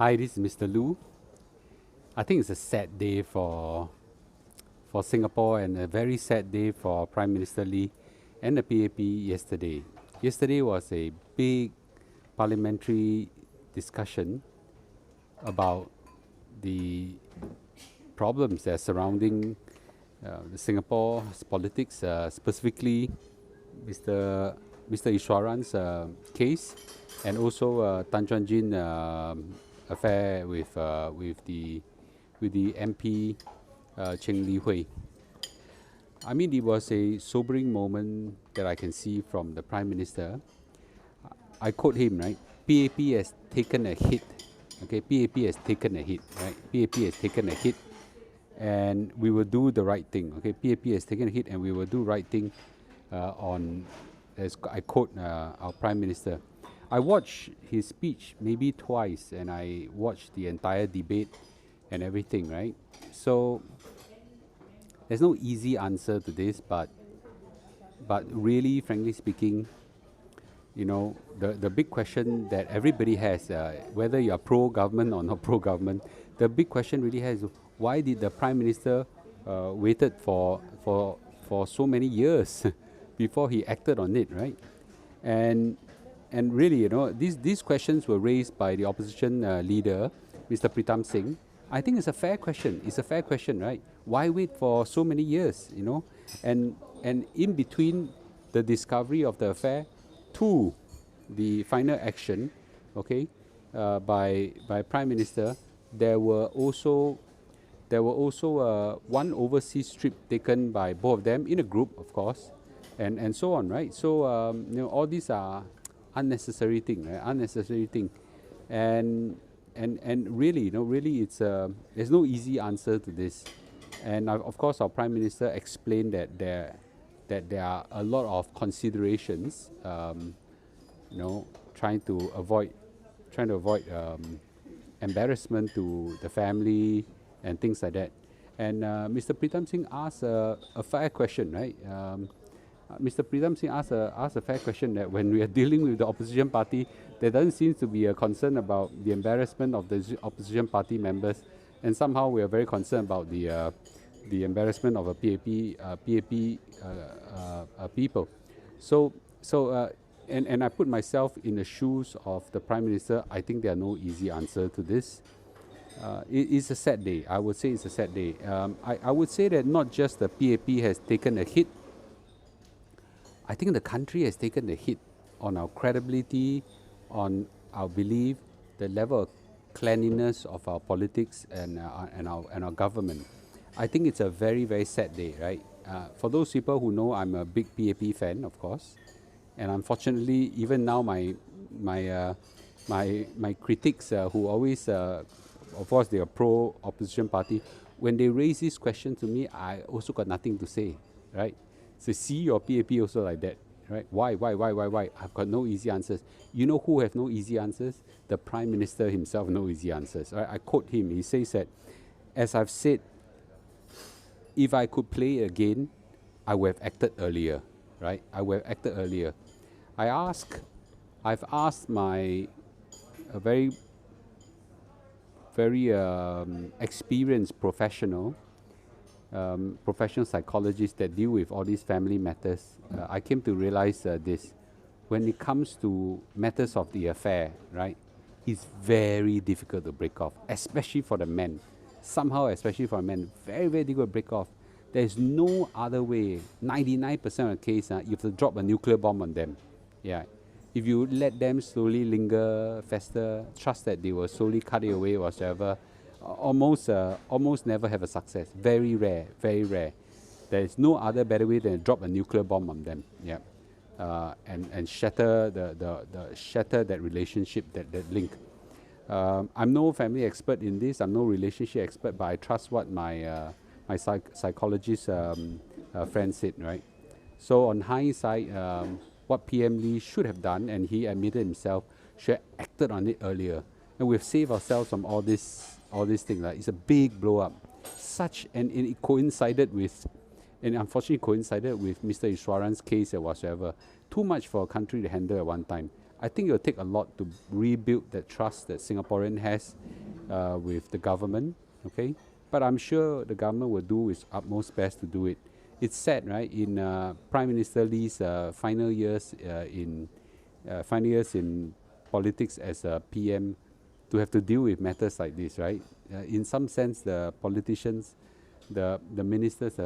Hi, this is Mr. Lu. I think it's a sad day for Singapore and a very sad day for Prime Minister Lee and the PAP yesterday. Yesterday was a big parliamentary discussion about the problems that are surrounding the Singapore's politics, specifically Mr. Iswaran's case, and also Tan Chuan Jin affair with the MP Cheng Li Hui. I mean, it was a sobering moment that I can see from the Prime Minister. I quote him, right? PAP has taken a hit. Okay, PAP has taken a hit, right? PAP has taken a hit, and we will do the right thing. Okay, PAP has taken a hit, and we will do right thing on, as I quote our Prime Minister. I watched his speech maybe twice, and I watched the entire debate and everything, right? So there's no easy answer to this, but really, frankly speaking, you know, the big question that everybody has, whether you are pro-government or not pro-government, the big question really has, why did the Prime Minister waited for so many years before he acted on it, right? And really, you know, these questions were raised by the opposition leader, Mr. Pritam Singh. I think it's a fair question. It's a fair question, right? Why wait for so many years, you know? And in between the discovery of the affair to the final action, okay, by Prime Minister, there were also one overseas trip taken by both of them in a group, of course, and so on, right? So you know, all these are unnecessary thing, right? Unnecessary thing, and really, you know, really, it's there's no easy answer to this, and of course, our Prime Minister explained that there are a lot of considerations, you know, trying to avoid embarrassment to the family and things like that. And Mr. Pritam Singh asked a fair question, right? Mr. Pritam Singh asked a fair question that when we are dealing with the opposition party, there doesn't seem to be a concern about the embarrassment of the opposition party members, and somehow we are very concerned about the embarrassment of a PAP people. So and I put myself in the shoes of the Prime Minister. I think there are no easy answer to this. It's a sad day. I would say it's a sad day. I would say that not just the PAP has taken a hit. I think the country has taken a hit on our credibility, on our belief, the level of cleanliness of our politics and our government. I think it's a very, very sad day, right? For those people who know, I'm a big PAP fan, of course, and unfortunately, even now, my critics who always, of course, they are pro opposition party. When they raise this question to me, I also got nothing to say, right? So see your PAP also like that, right? Why? I've got no easy answers. You know who have no easy answers? The Prime Minister himself, no easy answers. Right? I quote him. He says that, as I've said, if I could play again, I would have acted earlier, right? I would have acted earlier. I've asked a very experienced professional psychologists that deal with all these family matters. I came to realize this. When it comes to matters of the affair, right, it's very difficult to break off, especially for the men. Somehow, especially for men, very, very difficult to break off. There's no other way. 99% of the case, you have to drop a nuclear bomb on them. Yeah. If you let them slowly linger, fester, trust that they will slowly cut it away whatsoever, almost never have a success. Very rare, very rare. There is no other better way than drop a nuclear bomb on them. Yeah, and shatter shatter that relationship, that link. I'm no family expert in this. I'm no relationship expert, but I trust what my psychologist friend said. Right. So on hindsight, what PM Lee should have done, and he admitted himself, should have acted on it earlier, and we've saved ourselves from all this thing. Like, it's a big blow up. And it coincided with, and unfortunately coincided with Mr. Iswaran's case or whatsoever. Too much for a country to handle at one time. I think it will take a lot to rebuild that trust that Singaporean has with the government. Okay, but I'm sure the government will do its utmost best to do it. It's sad, right? In Prime Minister Lee's final years in politics as a PM, to have to deal with matters like this, right? In some sense, the politicians, the ministers,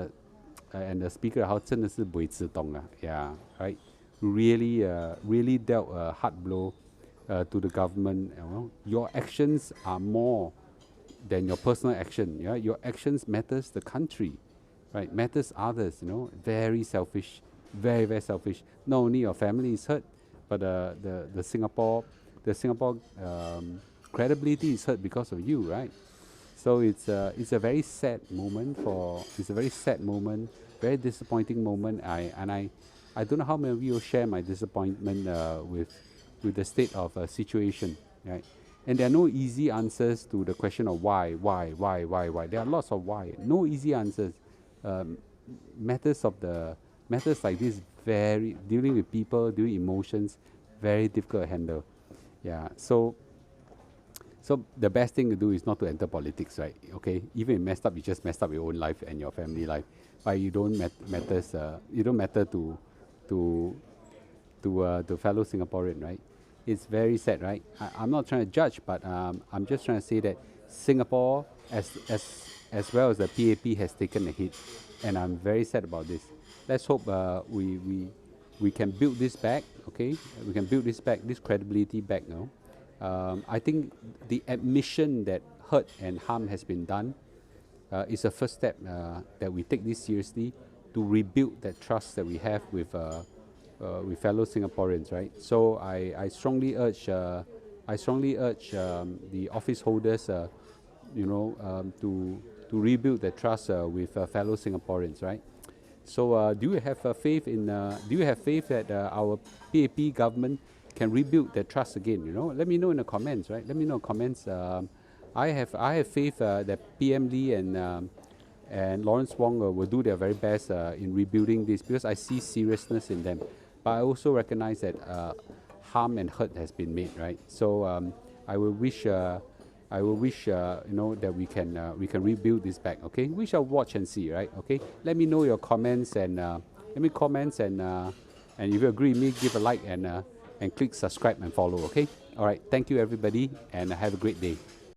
and the speaker 好真的是不会自动了 yeah, right? Really dealt a hard blow to the government. You know? Your actions are more than your personal action. Yeah? Your actions matters the country, right? Matters others. You know, very selfish, very selfish. Not only your family is hurt, but the Singapore credibility is hurt because of you, right? So it's a very sad moment very disappointing moment. I don't know how many of you share my disappointment with the state of situation, right? And there are no easy answers to the question of why. There are lots of why. No easy answers. Matters like this, very dealing with people, dealing with emotions, very difficult to handle. Yeah. So the best thing to do is not to enter politics, right? Okay. Even if you messed up, you just messed up your own life and your family life. But you don't matter to fellow Singaporean, right? It's very sad, right? I'm not trying to judge, but I'm just trying to say that Singapore, as well as the PAP, has taken a hit, and I'm very sad about this. Let's hope we can build this back, okay? We can build this credibility back, you know? I think the admission that hurt and harm has been done is a first step that we take this seriously to rebuild that trust that we have with fellow Singaporeans, right? So I strongly urge the office holders, to rebuild that trust with fellow Singaporeans, right? So do you have faith that our PAP government can rebuild that trust again? You know, let me know in the comments, right? Let me know in the comments. I have faith that PM Lee and Lawrence Wong will do their very best in rebuilding this, because I see seriousness in them. But I also recognize that harm and hurt has been made, right? So I will wish that we can rebuild this back. Okay, we shall watch and see, right? Okay, let me know your comments and and if you agree with me, give a like and click subscribe and follow. Okay, all right. Thank you everybody, and have a great day.